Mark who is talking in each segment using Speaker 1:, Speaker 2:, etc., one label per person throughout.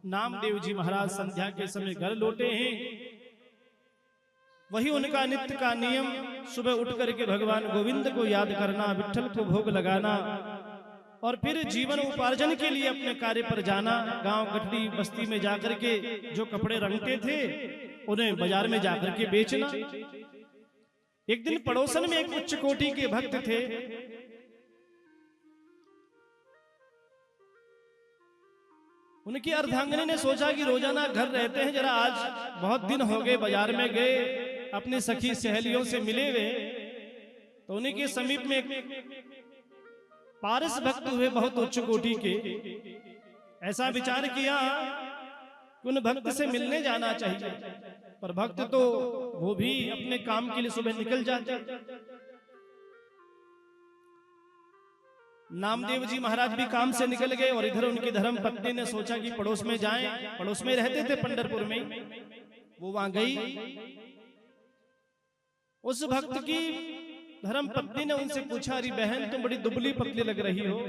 Speaker 1: नामदेव जी महाराज संध्या के समय घर लौटे हैं। वही उनका नित्य का नियम, सुबह उठ करके भगवान गोविंद को याद करना, विठ्ठल को भोग लगाना और फिर जीवन उपार्जन के लिए अपने कार्य पर जाना। गांव गठड़ी बस्ती में जाकर के जो कपड़े रंगते थे उन्हें बाजार में जाकर के बेचना। एक दिन पड़ोसन में एक उच्च कोटि के भक्त थे। उनकी अर्धांगिनी ने सोचा कि रोजाना घर रहते हैं, जरा आज बहुत दिन हो गए बाजार में गए, अपनी सखी सहेलियों से मिले हुए। तो उन्हीं के समीप में पारस भक्त हुए बहुत उच्च कोटि के। ऐसा विचार किया कि उन भक्त से मिलने जाना चाहिए, पर भक्त तो वो भी अपने काम के लिए सुबह निकल जाते। नामदेव जी महाराज भी काम से निकल गए और इधर उनकी धर्म पत्नी ने सोचा कि पड़ोस में जाएं। पड़ोस में रहते थे पंढरपुर में, वो वहां गई। उस भक्त की धर्म पत्नी ने उनसे पूछा, अरे बहन तुम बड़ी दुबली पतली लग रही हो,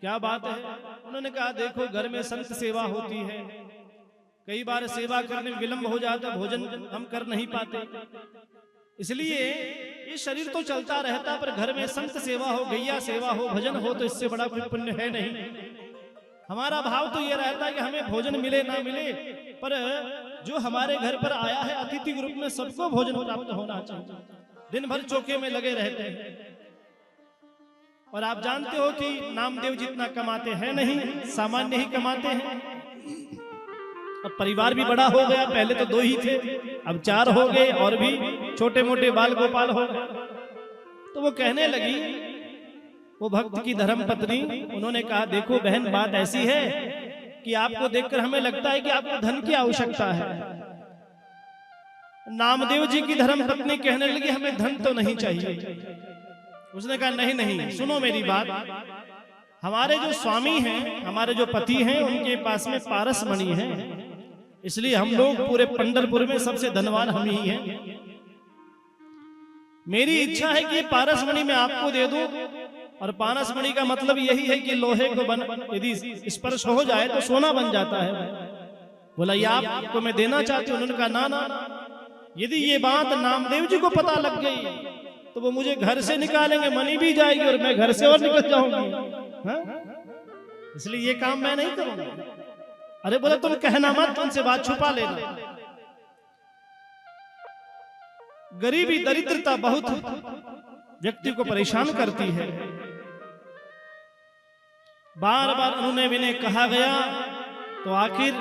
Speaker 1: क्या बात है? उन्होंने कहा, देखो घर में संत सेवा होती है, कई बार सेवा करने में विलंब हो जाता, भोजन हम कर नहीं पाते, इसलिए ये शरीर तो चलता रहता, पर घर में संत सेवा हो, गैया सेवा हो, भजन हो, तो इससे बड़ा कोई पुण्य है नहीं। हमारा भाव तो ये रहता है कि हमें भोजन मिले ना मिले, पर जो हमारे घर पर आया है अतिथि ग्रुप में सबको भोजन प्राप्त होना चाहिए। दिन भर चौके में लगे रहते हैं और आप जानते हो कि नामदेव जितना कमाते हैं नहीं, सामान्य ही कमाते हैं। अब परिवार भी बड़ा हो गया, पहले तो 2 ही थे, अब 4 हो गए और भी छोटे मोटे बाल गोपाल हो गए। तो वो कहने लगी, वो भक्त की धर्म पत्नी, उन्होंने कहा, देखो बहन बात ऐसी है कि आपको देखकर हमें लगता है कि आपको धन की आवश्यकता है। नामदेव जी की धर्म पत्नी कहने लगी, हमें धन तो नहीं चाहिए। उसने कहा, नहीं नहीं, सुनो मेरी बात, हमारे जो स्वामी हैं, हमारे जो पति हैं, उनके पास में पारस मणि है, इसलिए हम लोग पूरे पंढरपुर में सबसे धनवान हम ही हैं। मेरी इच्छा है कि पारस मणि मैं आपको दे दूं, और पारस मणि का मतलब यही है कि लोहे को यदि स्पर्श हो जाए तो सोना बन जाता है। बोला, ये आपको मैं देना चाहती हूँ। उन्होंने कहा, ना ना, यदि ये बात नामदेव जी को पता लग गई तो वो मुझे घर से निकालेंगे, मनी भी जाएगी और मैं घर से और निकल जाऊंगी, इसलिए ये काम मैं नहीं करूंगा। अरे बोला, तुम कहना मत, तुमसे बात छुपा लेना। गरीबी दरिद्रता बहुत व्यक्ति को परेशान करती है। बार बार उन्होंने विनय कहा गया, तो आखिर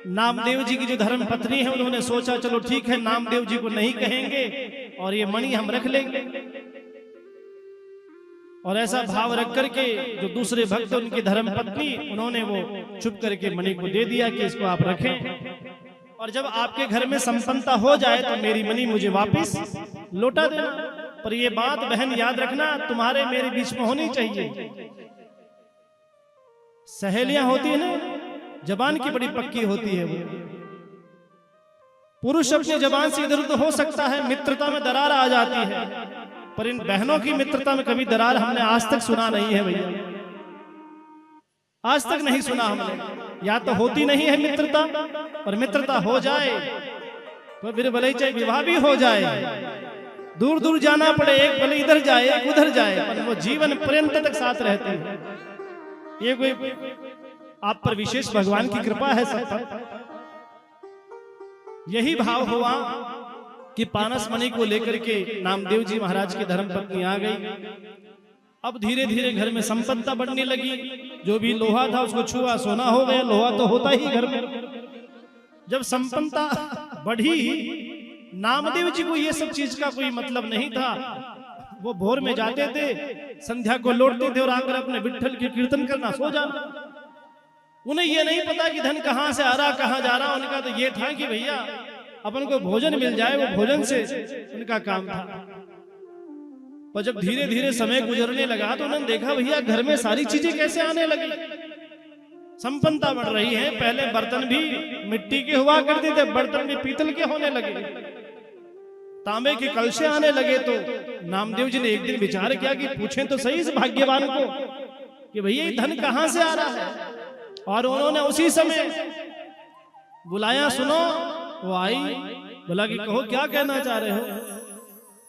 Speaker 1: नामदेव जी की जो धर्म पत्नी है, उन्होंने सोचा चलो ठीक है, नामदेव जी को नहीं कहेंगे और ये मणि हम रख लेंगे। और ऐसा भाव रख करके जो दूसरे भक्त उनकी धर्म पत्नी, उन्होंने वो छुप करके मणि को दे दिया कि इसको आप रखें, और जब आपके घर में संपन्नता हो जाए तो मेरी मणि मुझे वापस लौटा देना। पर ये बात बहन याद रखना, तुम्हारे मेरे बीच में होनी चाहिए। सहेलियां होती है ना, जबान की बड़ी पक्की होती है। वो पुरुष अपनी जबान से इधर उधर हो सकता है, मित्रता में दरार आ जाती है, पर इन बहनों की मित्रता में कभी दरार हमने आज तक सुना नहीं है भैया, आज तक नहीं सुना हमने। या तो होती नहीं है मित्रता, और मित्रता हो जाए तो फिर भले चाहे विवाह भी हो जाए, दूर दूर जाना पड़े, एक भले इधर जाए एक उधर जाए, पर वो जीवन पर्यंत तक साथ रहते हैं। ये कोई आप पर विशेष भगवान की कृपा है सब पर। यही भाव हुआ कि पारस मणि को लेकर के नामदेव जी महाराज की धर्म पत्नी आ गई। अब धीरे धीरे घर में संपन्नता बढ़ने लगी, जो भी लोहा था उसको छुआ सोना हो गया। लोहा तो होता ही घर में। जब संपन्नता बढ़ी, नामदेव जी को ये सब चीज का कोई मतलब नहीं था। वो भोर में जाते थे, संध्या को लौटते थे और आकर अपने विठ्ठल की कीर्तन करना, सो जाना। उन्हें ये नहीं पता कि धन कहां से आ रहा कहां जा रहा। उनका तो ये था कि भैया अपन को भोजन मिल जाए, वो भोजन से उनका काम था। पर जब धीरे धीरे समय गुजरने लगा तो उन्होंने देखा भैया घर में सारी चीजें कैसे आने लगी, संपन्नता बढ़ रही है। पहले बर्तन भी मिट्टी के हुआ करते थे, बर्तन भी पीतल के होने लगे, तांबे के कलशे आने लगे। तो नामदेव जी ने एक दिन विचार किया कि पूछें तो सही इस भाग्यवान को कि भैया ये धन कहां से आ रहा है और उन्होंने उसी समय बुलाया, सुनो। वो आई, बोला कि कहो क्या कहना चाह रहे हो?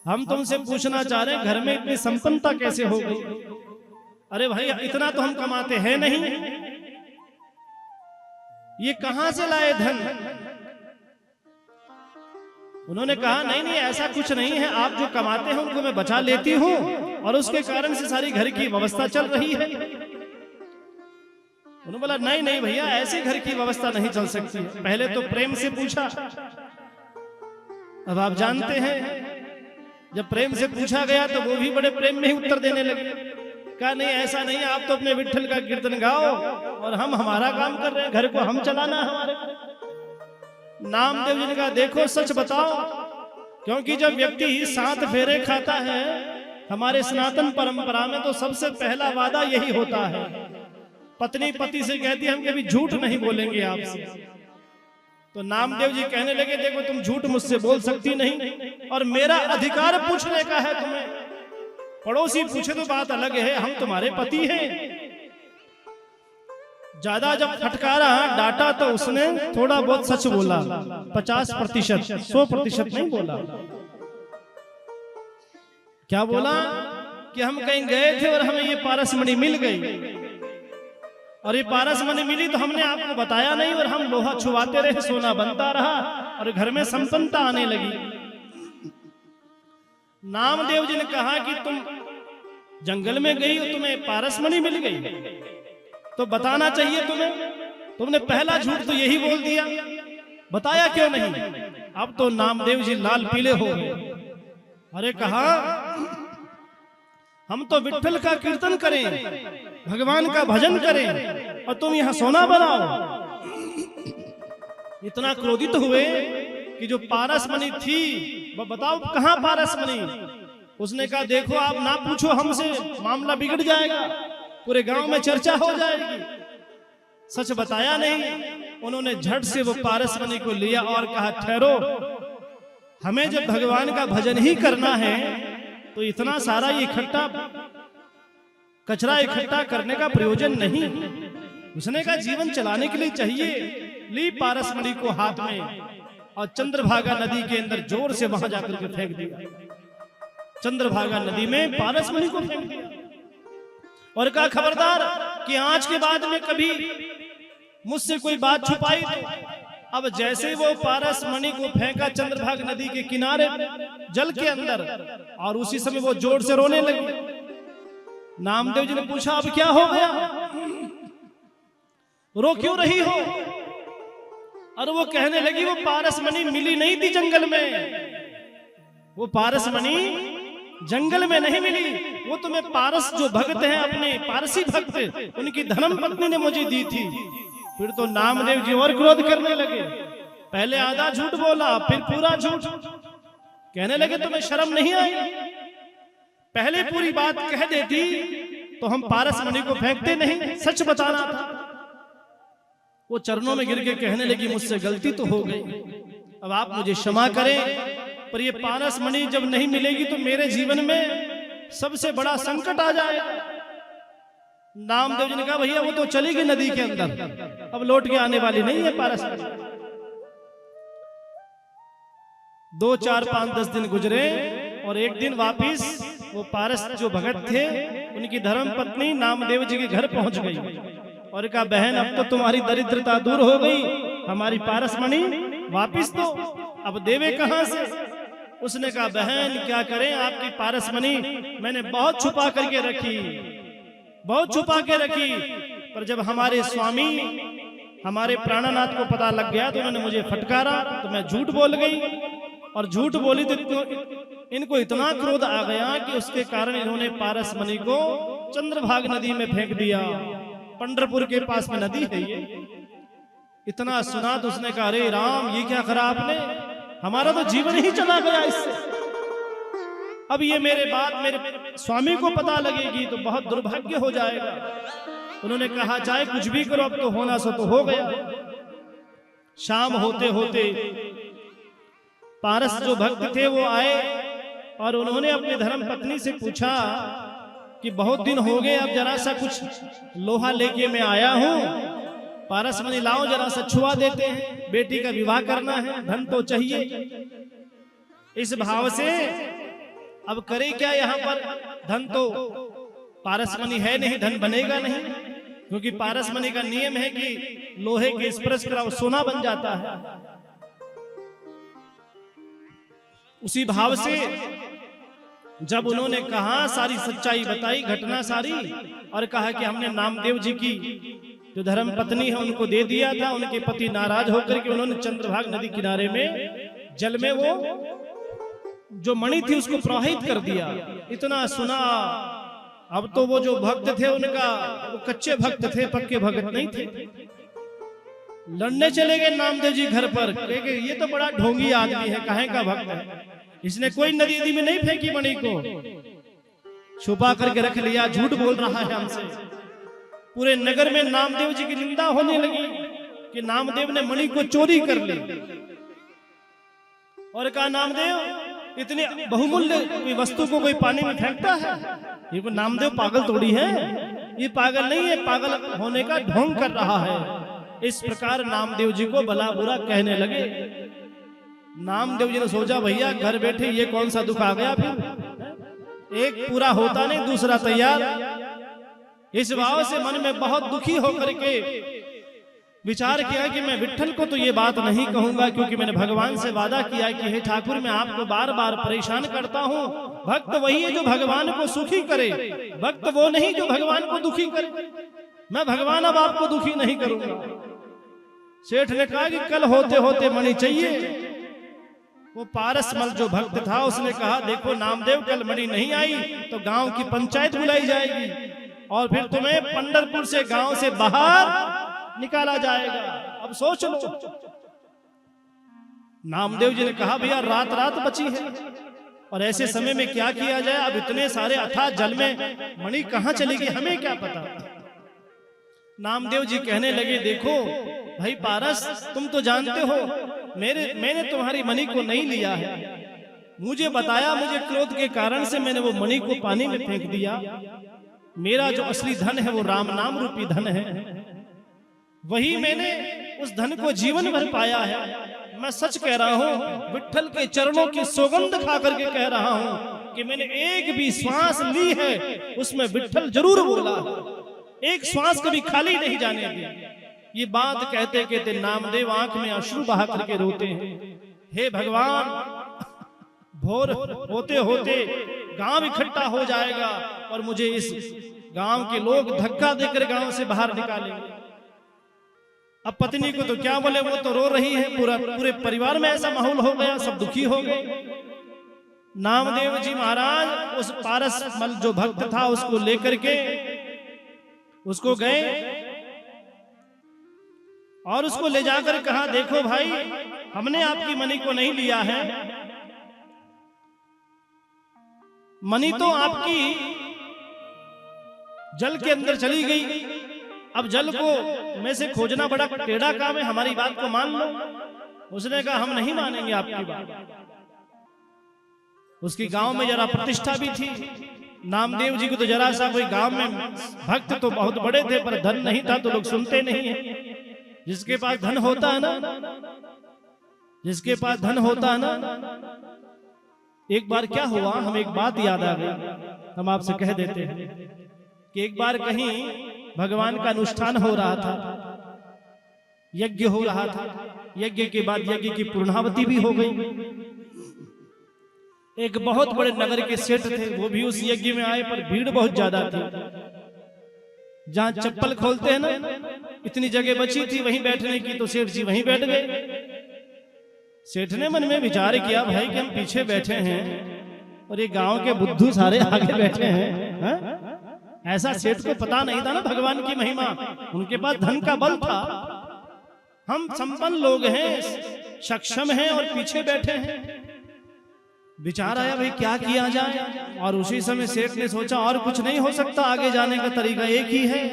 Speaker 1: हम तुमसे पूछना चाह रहे हैं घर में इतनी संपन्नता कैसे हो गई? अरे भाई इतना तो हम कमाते हैं नहीं, ये कहां से लाए धन? उन्होंने कहा नहीं नहीं ऐसा कुछ नहीं है, आप जो कमाते हैं उनको मैं बचा लेती हूं और उसके कारण से सारी घर की व्यवस्था चल रही है। उन्होंने बोला नहीं नहीं भैया, ऐसे घर की व्यवस्था नहीं चल सकती। पहले तो प्रेम से पूछा, अब आप जानते हैं जब प्रेम से पूछा गया तो वो भी बड़े प्रेम में ही उत्तर देने लगे। कहा नहीं ऐसा नहीं, आप तो अपने विट्ठल का कीर्तन गाओ और हम हमारा काम कर रहे हैं, घर को हम चलाना हमारे। नामदेव जी ने कहा देखो सच बताओ, क्योंकि जब व्यक्ति 7 फेरे खाता है हमारे सनातन परंपरा में तो सबसे पहला वादा यही होता है। पत्नी पति से कहती है हम कभी झूठ नहीं बोलेंगे आपसे। तो नामदेव जी कहने लगे देखो तुम झूठ मुझसे बोल सकती नहीं और मेरा अधिकार पूछने का है तुम्हें। पड़ोसी पूछे तो बात अलग है, हम तुम्हारे पति हैं। ज्यादा जब फटकारा डांटा तो उसने थोड़ा बहुत सच बोला, 50%, 100% नहीं बोला। क्या बोला कि हम कहीं गए थे और हमें ये पारसमणि मिल गई और ये पारसमणि मिली तो हमने आपको बताया नहीं और हम लोहा छुआते रहे, सोना बनता रहा और घर में संपन्नता आने लगी। नामदेव जी ने कहा कि तुम जंगल में गई और तुम्हें पारसमणि मिल गई तो बताना चाहिए तुम्हें, तुमने पहला झूठ तो यही बोल दिया, बताया क्यों नहीं? अब तो नामदेव जी लाल पीले हो गए। अरे कहा हम तो विट्ठल का कीर्तन करें, भगवान का भजन करें और तुम यहां सोना बनाओ। इतना क्रोधित हुए कि जो पारसमणि थी वो बताओ कहां पारसमणि? उसने कहा देखो आप ना पूछो हमसे, मामला बिगड़ जाएगा, पूरे गांव में चर्चा हो जाएगी। सच बताया नहीं। उन्होंने झट से वो पारसमणि को लिया और कहा ठहरो, हमें जब भगवान का भजन ही करना है तो इतना सारा ये इकट्ठा कचरा इकट्ठा करने का प्रयोजन नहीं। उसने कहा जीवन चलाने के लिए चाहिए। ली पारसमणि को हाथ में और चंद्रभागा नदी के अंदर जोर से वहां जाकर के फेंक दिया। चंद्रभागा नदी में पारसमणि को फेंक दिया और कहा खबरदार कि आज के बाद में कभी मुझसे कोई बात छुपाई तो। अब जैसे वो पारसमणि को फेंका चंद्रभागा नदी के किनारे जल के अंदर और उसी समय वो जोर से रोने लगी। नामदेव जी ने पूछा अब क्या हो गया, रो क्यों रही हो? और वो कहने लगी वो पारसमणि मिली नहीं थी जंगल में, वो पारसमणि जंगल में नहीं मिली, वो तुम्हें पारस जो भक्त हैं अपने पारसी भक्त उनकी धर्म पत्नी ने मुझे दी थी। फिर तो नामदेव जी और क्रोध करने लगे। पहले आधा झूठ बोला फिर पूरा झूठ। कहने लगे तुम्हें शर्म नहीं आई? पहले पूरी बात कह देती तो हम पारसमणि को फेंकते नहीं, सच बताना था। वो चरणों में गिर के कहने लगी मुझसे गलती तो हो गई, अब आप मुझे क्षमा करें, पर ये पारसमणि जब नहीं मिलेगी तो मेरे जीवन में सबसे बड़ा संकट आ जाएगा। नामदेव जी ने कहा भैया वो तो चली गई नदी के अंदर, अब लौट के आने वाली नहीं है पारसमणि। 2, 4, 5, 10 दिन गुजरे और एक दिन वापिस वो पारस जो भगत थे उनकी धर्म पत्नी नामदेव जी के घर पहुंच गई और कहा बहन अब तो तुम्हारी दरिद्रता दूर हो गई, हमारी पारसमणि वापिस दो, अब देवे कहां से? उसने कहा बहन क्या करें, आपकी पारसमणि मैंने बहुत छुपा करके रखी, बहुत छुपा के रखी, पर जब हमारे स्वामी हमारे प्राणनाथ को पता लग गया तो उन्होंने मुझे फटकारा तो मैं झूठ बोल गई और झूठ बोली तो इनको इतना क्रोध आ गया कि उसके कारण इन्होंने पारसमणि को चंद्रभागा नदी में फेंक दिया। पंढरपुर के पास में नदी है ये। इतना सुना तो उसने कहा अरे राम ये क्या करा आपने, हमारा तो जीवन ही चला गया इससे, अब ये मेरे बात मेरे स्वामी को पता लगेगी तो बहुत दुर्भाग्य हो जाएगा। उन्होंने कहा चाहे कुछ भी करो अब तो होना सो तो हो गया। शाम होते होते पारस जो भक्त थे वो आए और उन्होंने अपनी धर्म पत्नी से पूछा कि बहुत दिन हो गए, अब जरा सा कुछ लोहा लेके मैं आया हूं पारस मुनि लाओ जरा सा छुआ देते हैं, बेटी का विवाह करना है, धन तो चाहिए। इस भाव से अब करे क्या, यहाँ पर धन तो पारस मुनि है नहीं, धन बनेगा नहीं, क्योंकि पारस मुनि का नियम है कि लोहे के स्पर्श कराओ सोना बन जाता है। उसी भाव से जब उन्होंने कहा, सारी सच्चाई बताई, घटना सारी, और कहा कि हमने नामदेव जी की जो धर्म पत्नी है उनको दे दिया था, उनके पति नाराज होकर के उन्होंने चंद्रभाग नदी किनारे में जल में वो जो मणि थी उसको प्रवाहित कर दिया। इतना सुना, अब तो वो जो भक्त थे उनका, वो कच्चे भक्त थे, पक्के भक्त नहीं थे। लड़ने चले गए नामदेव जी घर पर, कहे ये तो बड़ा ढोंगी आदमी है, काहे का भक्त है, इसने कोई नदी में नहीं फेंकी मणि को, छुपा करके रख लिया, झूठ बोल रहा है हमसे। पूरे नगर में नामदेव जी की निंदा होने लगी कि नामदेव ने मणि को चोरी कर ली। और कहा नामदेव इतनी बहुमूल्य वस्तु को कोई पानी में फेंकता है, ये कोई नामदेव पागल थोड़ी है, ये पागल नहीं है, पागल होने का ढोंग कर रहा है। इस प्रकार नामदेव जी को भला बुरा कहने लगे। नामदेव जी ने सोचा भैया घर बैठे ये कौन सा दुख आ गया, फिर एक पूरा होता नहीं दूसरा तैयार। इस भाव से मन में बहुत दुखी होकर के विचार किया कि मैं विट्ठल को तो ये बात नहीं कहूंगा, क्योंकि मैंने भगवान से वादा किया कि हे ठाकुर मैं आपको बार बार परेशान करता हूं। भक्त वही है जो भगवान को सुखी करे, भक्त वो नहीं जो भगवान को दुखी करे। मैं भगवान अब आपको दुखी नहीं करूंगा। सेठ ने कहा कि कल होते होते मणि चाहिए। वो पारसमल जो भक्त था उसने कहा देखो नामदेव कल मणि नहीं आई तो गांव की पंचायत बुलाई जाएगी और फिर तुम्हें पंढरपुर से गांव से बाहर निकाला जाएगा। अब सोच लो। नामदेव जी ने कहा भैया रात बची है और ऐसे समय में क्या किया जाए, अब इतने सारे अथाह जल में मणि कहां चलेगी हमें क्या पता। नामदेव जी कहने लगे देखो भाई पारस तुम तो जानते हो मैंने तुम्हारी मणि को नहीं लिया है, मुझे बताया, मुझे क्रोध के कारण से मैंने वो मणि को पानी में फेंक दिया। मेरा जो असली धन है वो राम नाम रूपी धन है, वही मैंने उस धन को जीवन भर पाया है। मैं सच कह रहा हूं, विट्ठल के चरणों की सौगंध खा करके कह रहा हूं कि मैंने एक भी श्वास ली है उसमें विट्ठल जरूर बोला, एक श्वास कभी खाली नहीं जाने दी। ये बात कहते कहते नामदेव आंख में अश्रु बहा करके रोते हैं। हे भगवान भोर होते होते गांव इकट्ठा हो जाएगा और मुझे इस गांव के लोग धक्का देकर गांव से बाहर निकालेंगे। अब पत्नी को तो क्या बोले, वो तो रो रही है, पूरे परिवार में ऐसा माहौल हो गया, सब दुखी हो गए। नामदेव जी महाराज उस पारसमल जो भक्त था उसको लेकर के उसको गए और उसको ले जाकर कहा देखो भाई हमने आपकी मणि को नहीं लिया है, मणि तो आपकी जल के अंदर चली गई। अब जल को में से खोजना बड़ा टेढ़ा काम है, हमारी बात को मान लो। उसने कहा हम नहीं मानेंगे आपकी बात। उसकी गांव में जरा प्रतिष्ठा भी थी। नामदेव जी को तो जरा सा कोई गांव में भक्त तो बहुत बड़े थे पर धन नहीं था तो लोग सुनते नहीं है। जिसके पास धन होता है ना, जिसके पास धन होता है ना। एक बार क्या हुआ, हम एक बात याद आ गई, हम आपसे कह देते हैं कि एक बार कहीं भगवान का अनुष्ठान हो रहा था, यज्ञ हो रहा था। यज्ञ के बाद यज्ञ की पूर्णावती भी हो गई। एक बहुत बड़े नगर के सेठ थे, वो भी उस यज्ञ में आए पर भीड़ बहुत ज्यादा थी। जहां चप्पल खोलते हैं ना, इतनी जगह बची थी वहीं बैठने की, तो सेठ जी वहीं बैठ गए। सेठ ने मन में विचार किया भाई कि हम पीछे बैठे हैं और ये गांव के बुद्धू सारे आगे बैठे हैं, हा? ऐसा सेठ को पता नहीं था ना भगवान की महिमा, उनके पास धन का बल था। हम संपन्न लोग हैं, सक्षम हैं और पीछे बैठे हैं। विचार आया भाई क्या किया जाए, और उसी समय सेठ ने सोचा और कुछ नहीं हो सकता, आगे जाने का तरीका एक ही है।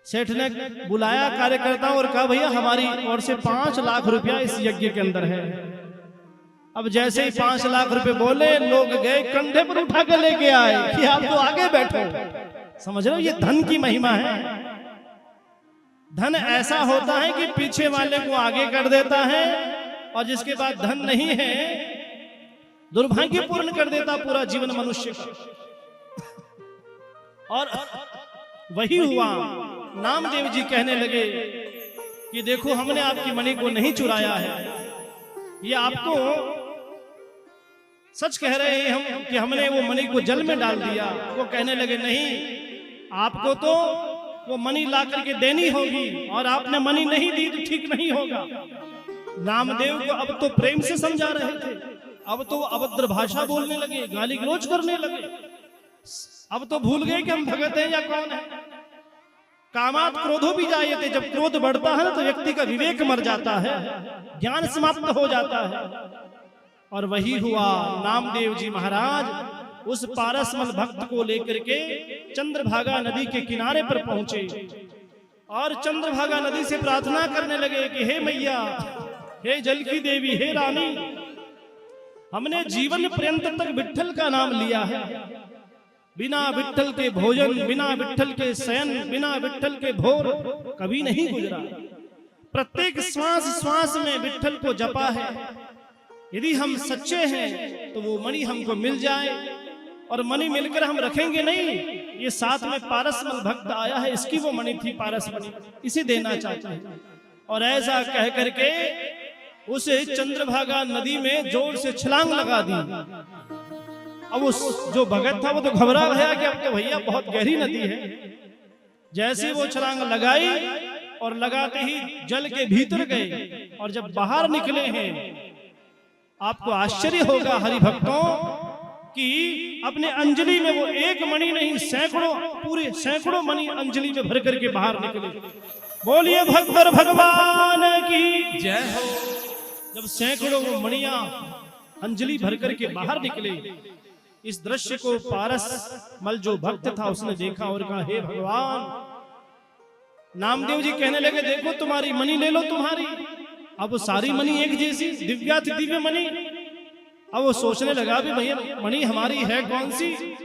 Speaker 1: सेठ ने बुलाया कार्यकर्ता और कहा भैया हमारी ओर से 5 लाख रुपया इस यज्ञ के अंदर है। अब जैसे ही 5 लाख रुपए बोले, लोग गए कंधे पर उठा के लेके आए कि आप तो आगे बैठो। समझ रहे हो, ये धन की महिमा है। धन ऐसा होता है कि पीछे वाले को आगे कर देता है, और जिसके बाद धन नहीं है दुर्भाग्यपूर्ण कर देता पूरा जीवन मनुष्य का। और वही हुआ, नामदेव जी कहने लगे कि देखो हमने आपकी मणि को नहीं चुराया है, ये आपको सच कह रहे हैं हम कि हमने वो मणि को जल में डाल दिया। वो कहने लगे नहीं, आपको तो वो मणि ला करके देनी होगी, और आपने मणि नहीं दी तो ठीक नहीं होगा। नामदेव को अब तो प्रेम से समझा रहे थे, अब तो अभद्र भाषा बोलने लगे, गाली गलौज करने लगे। अब तो भूल गए कि हम भगत हैं या कौन है। कामात क्रोधो भी जायते, जब क्रोध बढ़ता है तो व्यक्ति का विवेक मर जाता है, ज्ञान समाप्त हो जाता है। और वही हुआ, नामदेव जी महाराज उस पारसमल भक्त को लेकर के चंद्रभागा नदी के किनारे पर पहुंचे, और चंद्रभागा नदी से प्रार्थना करने लगे कि हे मैया, हे जल की देवी, हे रानी, हमने जीवन पर्यंत तक विट्ठल का नाम लिया है, बिना विट्ठल के भोजन, बिना विट्ठल के शयन, बिना विट्ठल के भोर कभी नहीं गुजरा। प्रत्येक श्वास श्वास में विट्ठल को जपा है। यदि हम सच्चे हैं तो वो मणि हमको मिल जाए, और मणि मिलकर हम रखेंगे नहीं। ये साथ में पारसमल भक्त आया है, इसकी वो मणि थी, पारस मणि, इसे देना चाहते हैं। और ऐसा कह करके उसे चंद्रभागा नदी में जोर से छलांग लगा दी। अब उस जो भगत था वो तो घबरा गया कि अब तो भैया बहुत गहरी नदी है। जैसे वो छलांग लगाई और लगाते ही जल के भीतर गए, और जब बाहर निकले हैं, आपको आश्चर्य होगा हरि भक्तों कि अपने अंजलि में वो एक मणि नहीं, सैकड़ों, पूरे सैकड़ों मणि अंजलि में भर करके बाहर निकले। बोलिए भगवर भगवान की जय हो। जब सैकड़ों वो मणियां अंजलि भर करके बाहर निकले, इस दृश्य को पारसमल जो भक्त था उसने देखा और कहा, हे भगवान। नामदेव जी कहने लगे, देखो तुम्हारी मणि ले लो तुम्हारी। अब वो सारी मणि एक जैसी, दिव्याति दिव्य मणि। अब वो सोचने लगा भी भैया मणि हमारी है कौन सी।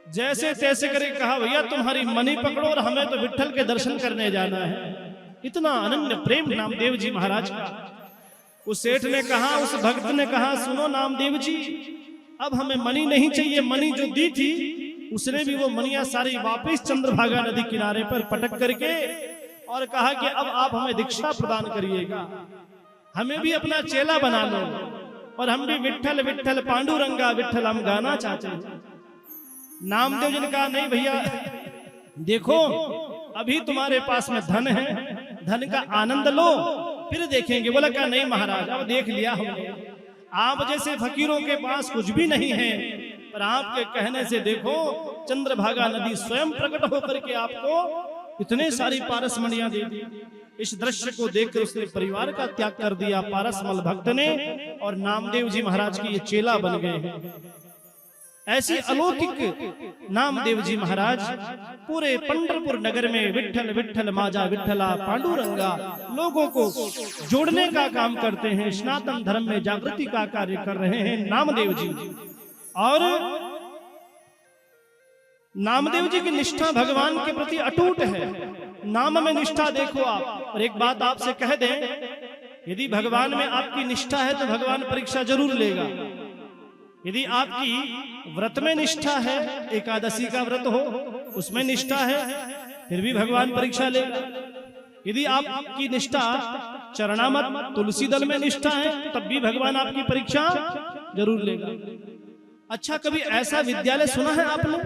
Speaker 1: जैसे तैसे करे कहा, भैया तुम्हारी मणि पकड़ो और हमें तो विट्ठल के दर्शन करने जाना है। इतना अनन्य प्रेम नामदेव जी महाराज का। उस सेठ ने कहा, उस भक्त ने कहा, सुनो नामदेव जी, अब हमें मणि नहीं चाहिए। मणि जो दी थी उसने भी वो मणियां सारी वापस चंद्रभागा नदी किनारे पर पटक करके और कहा कि अब आप हमें दीक्षा प्रदान करिएगा, हमें भी अपना चेला बना लो, और हम भी विट्ठल विट्ठल पांडुरंगा विट्ठल हम गाना चाहते हैं। नामदेव जी ने कहा, नहीं भैया देखो, अभी तुम्हारे पास में धन है, धन का आनंद लो, फिर देखेंगे। बोला क्या, नहीं महाराज अब देख लिया हमने, आप जैसे फकीरों के पास कुछ भी नहीं है, पर आपके कहने से देखो चंद्रभागा नदी स्वयं प्रकट होकर के आपको इतने सारी पारस मणियां दे दी। इस दृश्य को देखकर उसने परिवार का त्याग कर दिया पारसमल भक्त ने, और नामदेव जी महाराज के ये चेला बन गए हैं। ऐसी अलौकिक नामदेव जी महाराज पूरे पंढरपुर नगर में विट्ठल विट्ठल माजा विट्ठला पांडुरंगा लोगों को जोड़ने का काम करते हैं। सनातन धर्म में जागृति का कार्य कर रहे हैं नामदेव जी। और नामदेव जी की निष्ठा भगवान के प्रति अटूट है। नाम में निष्ठा देखो आप। और एक बात आपसे कह दें, यदि भगवान में आपकी निष्ठा है तो भगवान परीक्षा जरूर लेगा। यदि आपकी व्रत में निष्ठा है, एकादशी का व्रत हो उसमें निष्ठा है, फिर भी भगवान परीक्षा लेगा। यदि आपकी निष्ठा चरणामत तुलसी दल में निष्ठा है, तब भी भगवान आपकी परीक्षा जरूर लेगा। अच्छा, कभी ऐसा विद्यालय सुना है आपने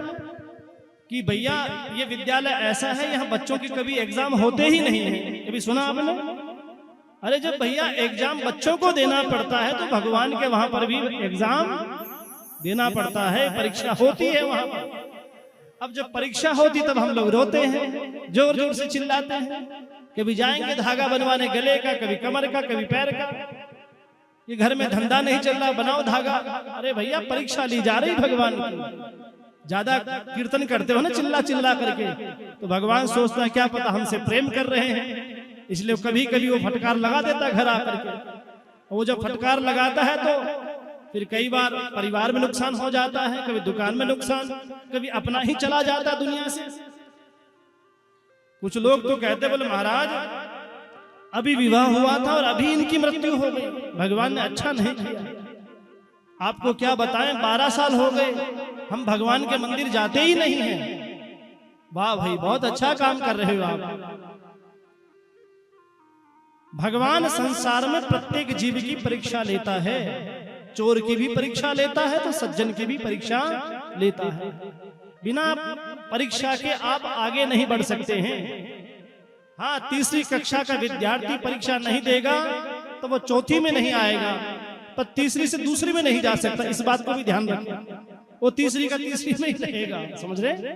Speaker 1: कि भैया ये विद्यालय ऐसा है यहाँ बच्चों की कभी एग्जाम होते ही नहीं है? कभी सुना आपने? अरे जब भैया एग्जाम बच्चों को देना पड़ता है तो भगवान के वहां पर भी एग्जाम देना पड़ता है, परीक्षा होती है वहां पर। अब जब परीक्षा होती तब हम लोग रोते हैं, जोर जोर से चिल्लाते हैं, कभी जाएंगे धागा बनवाने गले का, कभी कमर का, कभी पैर का। ये घर में धंधा नहीं चल रहा, बनाओ धागा। अरे भैया परीक्षा ली जा रही भगवान की। ज्यादा कीर्तन करते हो ना चिल्ला चिल्ला करके, तो भगवान सोचता है क्या पता हमसे प्रेम कर रहे हैं, इसलिए कभी कभी वो फटकार लगा देता घर आकर के। वो जब फटकार लगाता है तो फिर कई बार परिवार में नुकसान हो जाता है, कभी दुकान में नुकसान, कभी अपना ही चला जाता दुनिया से। कुछ लोग तो कहते बोले महाराज अभी विवाह हुआ था और अभी इनकी मृत्यु हो गई, भगवान ने अच्छा नहीं किया। आपको क्या बताएं, 12 साल हो गए हम भगवान के मंदिर जाते ही नहीं हैं। वाह भाई, बहुत अच्छा काम कर रहे हो आप। भगवान संसार में प्रत्येक जीव की परीक्षा लेता है, चोर की भी परीक्षा लेता है तो सज्जन की भी परीक्षा लेता है। बिना परीक्षा के आप आगे नहीं बढ़ सकते हैं। हाँ, तीसरी कक्षा का विद्यार्थी परीक्षा नहीं देगा तो वो चौथी में नहीं आएगा, पर तीसरी से दूसरी में नहीं जा सकता। इस बात को भी ध्यान रखें, वो तीसरी का तीसरी में ही रहेगा, समझ रहे?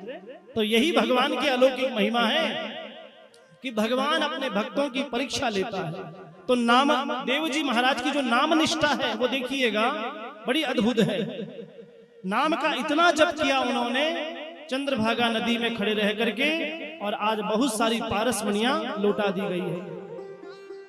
Speaker 1: तो यही भगवान की अलौकिक महिमा है कि भगवान अपने भक्तों की परीक्षा लेता है। तो नाम देव जी महाराज की जो नाम निष्ठा है वो देखिएगा, बड़ी अद्भुत है। नाम का इतना जप किया उन्होंने चंद्रभागा नदी में खड़े रह करके, और आज बहुत सारी पारस मणियां लौटा दी गई है।